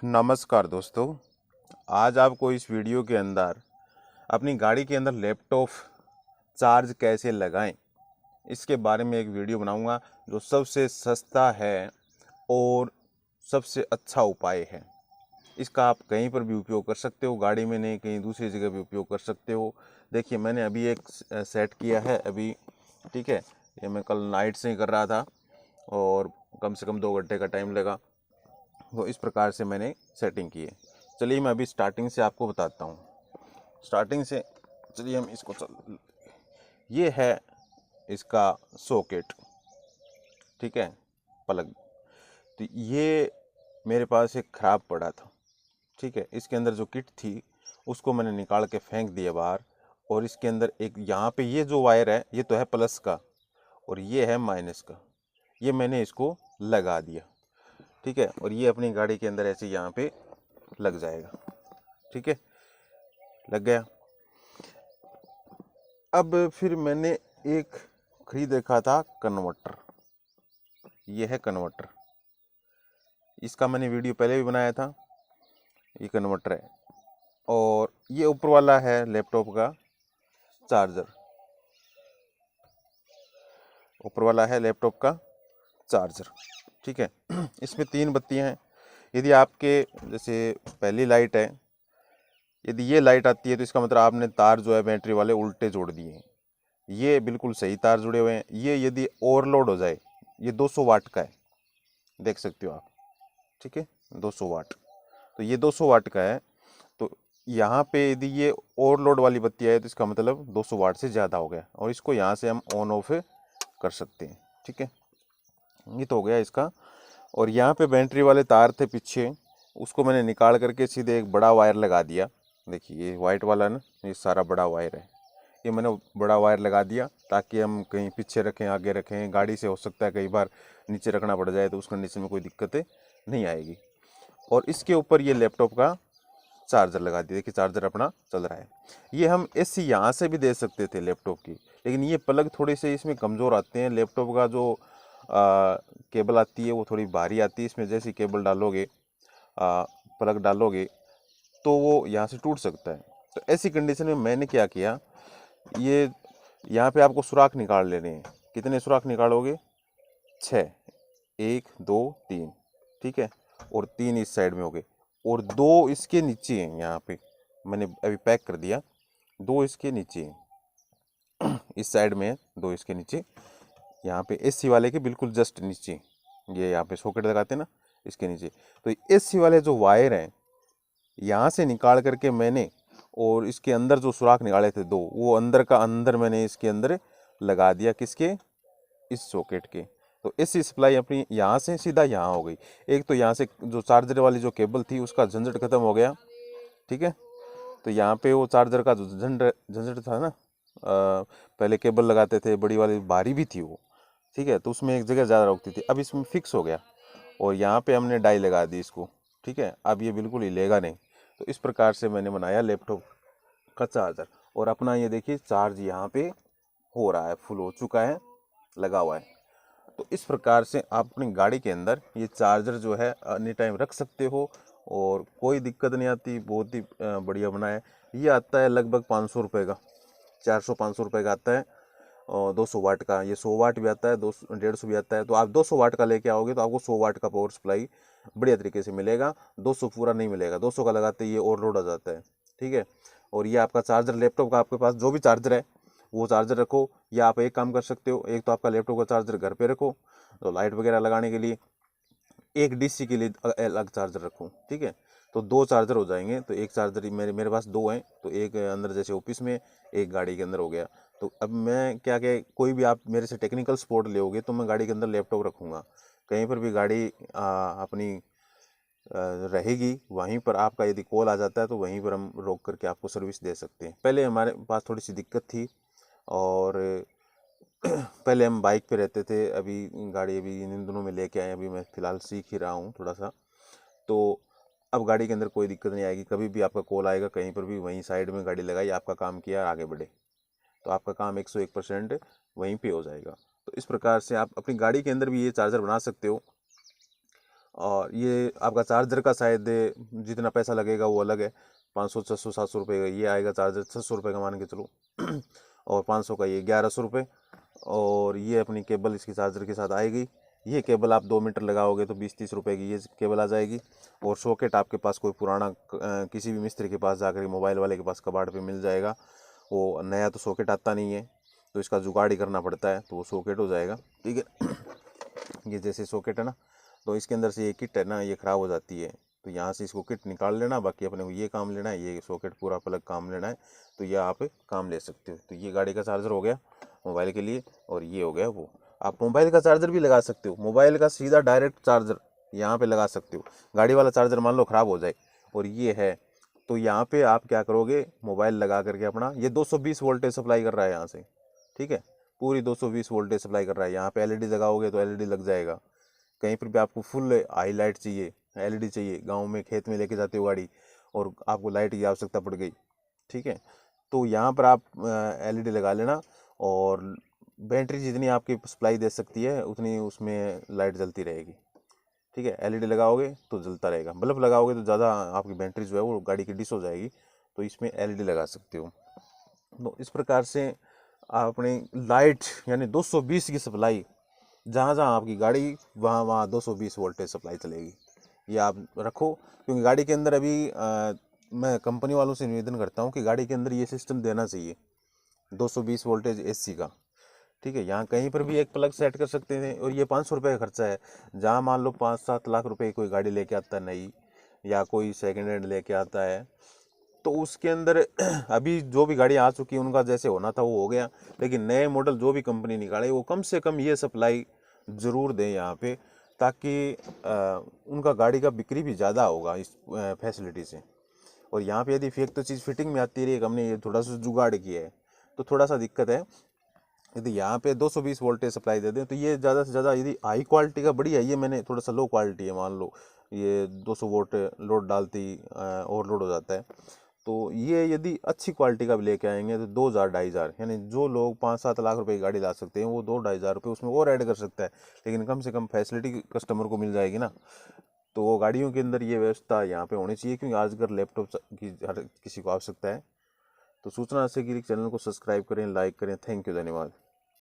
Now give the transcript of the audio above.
नमस्कार दोस्तों। आज आपको इस वीडियो के अंदर अपनी गाड़ी के अंदर लैपटॉप चार्ज कैसे लगाएं इसके बारे में एक वीडियो बनाऊंगा जो सबसे सस्ता है और सबसे अच्छा उपाय है। इसका आप कहीं पर भी उपयोग कर सकते हो, गाड़ी में नहीं कहीं दूसरी जगह भी उपयोग कर सकते हो। देखिए मैंने अभी एक सेट किया है अभी, ठीक है। ये मैं कल नाइट से ही कर रहा था और कम से कम 2 घंटे का टाइम लगा। वो इस प्रकार से मैंने सेटिंग की है। चलिए मैं अभी स्टार्टिंग से आपको बताता हूँ। स्टार्टिंग से चलिए हम इसको ये है इसका सॉकेट, ठीक है, प्लग। तो ये मेरे पास एक ख़राब पड़ा था, ठीक है। इसके अंदर जो किट थी उसको मैंने निकाल के फेंक दिया बाहर। और इसके अंदर एक यहाँ पे ये जो वायर है ये तो है प्लस का और ये है माइनस का। ये मैंने इसको लगा दिया, ठीक है। और ये अपनी गाड़ी के अंदर ऐसे यहाँ पे लग जाएगा, ठीक है, लग गया। अब फिर मैंने एक खरीद देखा था कन्वर्टर। ये है कन्वर्टर, इसका मैंने वीडियो पहले भी बनाया था। ये कन्वर्टर है और ये ऊपर वाला है लैपटॉप का चार्जर। ऊपर वाला है लैपटॉप का चार्जर, ठीक है। इसमें 3 बत्तियां हैं। यदि आपके जैसे पहली लाइट है, यदि ये लाइट आती है तो इसका मतलब आपने तार जो है बैटरी वाले उल्टे जोड़ दिए हैं। ये बिल्कुल सही तार जुड़े हुए हैं। ये यदि ओवरलोड हो जाए, ये 200 वाट का है, देख सकते हो आप, ठीक है, 200 वाट। तो ये 200 वाट का है। तो यहाँ पे यदि ये ओवरलोड वाली बत्ती है तो इसका मतलब 200 वाट से ज़्यादा हो गया और इसको यहाँ से हम ऑन ऑफ कर सकते हैं, ठीक है। ये तो हो गया इसका। और यहाँ पे बैटरी वाले तार थे पीछे, उसको मैंने निकाल करके सीधे एक बड़ा वायर लगा दिया। देखिए ये वाइट वाला ना, ये सारा बड़ा वायर है। ये मैंने बड़ा वायर लगा दिया ताकि हम कहीं पीछे रखें आगे रखें, गाड़ी से हो सकता है कई बार नीचे रखना पड़ जाए तो उस कंडीशन में कोई दिक्कतें नहीं आएगी। और इसके ऊपर ये लैपटॉप का चार्जर लगा दिया। देखिए चार्जर अपना चल रहा है। ये हम एसी यहाँ से भी दे सकते थे लैपटॉप की, लेकिन ये प्लग थोड़े से इसमें कमज़ोर आते हैं। लैपटॉप का जो केबल आती है वो थोड़ी भारी आती है। इसमें जैसी केबल डालोगे, प्लग डालोगे तो वो यहाँ से टूट सकता है। तो ऐसी कंडीशन में मैंने क्या किया, ये यहाँ पे आपको सुराख निकाल लेने हैं। कितने सुराख निकालोगे? 6, 1 2 3, ठीक है। और 3 इस साइड में हो गए और 2 इसके नीचे हैं। यहाँ पे मैंने अभी पैक कर दिया। 2 इसके नीचे हैं, इस साइड में है, 2 इसके नीचे। यहाँ पे एसी वाले के बिल्कुल जस्ट नीचे, ये यहाँ पे सॉकेट लगाते हैं ना, इसके नीचे। तो एसी वाले जो वायर हैं यहाँ से निकाल करके मैंने, और इसके अंदर जो सुराख निकाले थे 2, वो अंदर का अंदर मैंने इसके अंदर लगा दिया। किसके? इस सॉकेट के। तो एसी सप्लाई अपनी यहाँ से सीधा यहाँ हो गई। एक तो यहाँ से जो चार्जर वाली जो केबल थी उसका झंझट खत्म हो गया, ठीक है। तो यहाँ पे वो चार्जर का जो झंझट था ना, पहले केबल लगाते थे बड़ी वाली, भारी भी थी वो, ठीक है, तो उसमें एक जगह ज़्यादा रोकती थी। अब इसमें फिक्स हो गया और यहाँ पे हमने डाई लगा दी इसको, ठीक है। अब ये बिल्कुल हिलेगा नहीं। तो इस प्रकार से मैंने बनाया लैपटॉप का चार्जर। और अपना ये देखिए चार्ज यहाँ पे हो रहा है, फुल हो चुका है, लगा हुआ है। तो इस प्रकार से आप अपनी गाड़ी के अंदर ये चार्जर जो है एनी टाइम रख सकते हो और कोई दिक्कत नहीं आती। बहुत ही बढ़िया बना है। ये आता है लगभग 500 रुपये का, 400-500 रुपये का आता है। और 200 वाट का, ये 100 वाट भी आता है, 200-150 भी आता है। तो आप 200 वाट का लेके आओगे तो आपको 100 वाट का पावर सप्लाई बढ़िया तरीके से मिलेगा। 200 पूरा नहीं मिलेगा, 200 का लगाते ये ओवरलोड हो जाता है, ठीक है। और ये आपका चार्जर लैपटॉप का, आपके पास जो भी चार्जर है वो चार्जर रखो। या आप एक काम कर सकते हो, एक तो आपका लैपटॉप का चार्जर घर पे रखो तो लाइट वगैरह लगाने के लिए, एक डीसी के लिए अलग चार्जर रखो, ठीक है। तो 2 चार्जर हो जाएंगे। तो एक चार्जर मेरे पास 2 हैं, तो एक अंदर जैसे ऑफिस में, एक गाड़ी के अंदर हो गया। तो अब मैं क्या कोई भी आप मेरे से टेक्निकल सपोर्ट लोगे तो मैं गाड़ी के अंदर लैपटॉप रखूँगा। कहीं पर भी गाड़ी अपनी रहेगी, वहीं पर आपका यदि कॉल आ जाता है तो वहीं पर हम रोक करके आपको सर्विस दे सकते हैं। पहले हमारे पास थोड़ी सी दिक्कत थी और पहले हम बाइक पे रहते थे। अभी गाड़ी अभी इन दिनों में लेके आए, अभी मैं फ़िलहाल सीख ही रहा हूँ थोड़ा सा। तो अब गाड़ी के अंदर कोई दिक्कत नहीं आएगी। कभी भी आपका कॉल आएगा कहीं पर भी, वहीं साइड में गाड़ी लगाई, आपका काम किया, आगे बढ़े, तो आपका काम 101% वहीं पे हो जाएगा। तो इस प्रकार से आप अपनी गाड़ी के अंदर भी ये चार्जर बना सकते हो। और ये आपका चार्जर का शायद जितना पैसा लगेगा वो अलग है, 500 600 700 रुपये का ये आएगा चार्जर, 600 रुपये का मान के चलो और 500 का ये 1100 रुपये। और ये अपनी केबल इसकी चार्जर के साथ आएगी। ये केबल आप 2 मीटर लगाओगे तो 20-30 रुपये की ये केबल आ जाएगी। और सॉकेट आपके पास कोई पुराना किसी भी मिस्त्री के पास जाकर, मोबाइल वाले के पास कबाड़ पे मिल जाएगा। वो नया तो सॉकेट आता नहीं है, तो इसका जुगाड़ ही करना पड़ता है, तो वो सॉकेट हो जाएगा। ठीक है ये जैसे सॉकेट है ना, तो इसके अंदर से ये किट है ना, ये ख़राब हो जाती है, तो यहाँ से इसको किट निकाल लेना। बाकी अपने को ये काम लेना है, ये सॉकेट पूरा प्लग काम लेना है, तो ये आप काम ले सकते हो। तो ये गाड़ी का चार्जर हो गया मोबाइल के लिए, और ये हो गया वो। आप मोबाइल का चार्जर भी लगा सकते हो, मोबाइल का सीधा डायरेक्ट चार्जर यहाँ पे लगा सकते हो। गाड़ी वाला चार्जर मान लो ख़राब हो जाए और ये है, तो यहाँ पे आप क्या करोगे, मोबाइल लगा करके अपना, ये 220 वोल्टेज सप्लाई कर रहा है यहाँ से, ठीक है, पूरी 220 वोल्टेज सप्लाई कर रहा है। यहाँ पे एलईडी लगाओगे तो एलईडी लग जाएगा। कहीं पर भी आपको फुल हाई लाइट चाहिए, एलईडी चाहिए, गांव में खेत में लेके जाते हो गाड़ी और आपको लाइट की आवश्यकता पड़ गई, ठीक है, तो यहाँ पर आप एलईडी लगा लेना। और बैटरी जितनी आपकी सप्लाई दे सकती है उतनी उसमें लाइट जलती रहेगी। ठीक है, एलईडी लगाओगे तो जलता रहेगा, बल्ब लगाओगे तो ज़्यादा आपकी बैटरी जो है वो गाड़ी की डिस हो जाएगी, तो इसमें एलईडी लगा सकते हो। तो इस प्रकार से आप अपनी लाइट यानी 220 की सप्लाई, जहाँ जहाँ आपकी गाड़ी वहाँ वहाँ 220 वोल्टेज सप्लाई चलेगी। ये आप रखो, क्योंकि गाड़ी के अंदर अभी मैं कंपनी वालों से निवेदन करता हूँ कि गाड़ी के अंदर ये सिस्टम देना चाहिए 220 वोल्टेज एसी का। ठीक है, यहाँ कहीं पर भी एक प्लग सेट कर सकते हैं। और ये 500 रुपये का खर्चा है। जहाँ मान लो 5-7 लाख रुपए की कोई गाड़ी लेके आता है नई, या कोई सेकेंड हैंड लेके आता है, तो उसके अंदर अभी जो भी गाड़ी आ चुकी है उनका जैसे होना था वो हो गया, लेकिन नए मॉडल जो भी कंपनी निकाले वो कम से कम ये सप्लाई ज़रूर दें यहाँ पे, ताकि उनका गाड़ी का बिक्री भी ज़्यादा होगा इस फैसिलिटी से। और यहाँ पे यदि फेक तो चीज़ फिटिंग में आती रही, हमने ये थोड़ा सा जुगाड़ किया है तो थोड़ा सा दिक्कत है। यदि यहाँ पे 220 वोल्टेज सप्लाई दे दें तो ये ज़्यादा से ज़्यादा, यदि हाई क्वालिटी का बढ़िया, ये मैंने थोड़ा सा लो क्वालिटी है, मान लो ये 200 वोल्ट लोड डालती ओवरलोड हो जाता है, तो ये यदि अच्छी क्वालिटी का भी लेके आएंगे तो 2,000-2,500, यानी जो लोग 5-7 लाख रुपए की गाड़ी ला सकते हैं वो 2,000-2,500 रुपये उसमें और ऐड कर सकता है, लेकिन कम से कम फैसिलिटी कस्टमर को मिल जाएगी ना। तो वो गाड़ियों के अंदर ये व्यवस्था यहाँ पे होनी चाहिए, क्योंकि आजकल लैपटॉप की हर किसी को आवश्यकता है। तो सूचना से कि चैनल को सब्सक्राइब करें, लाइक करें। थैंक यू, धन्यवाद।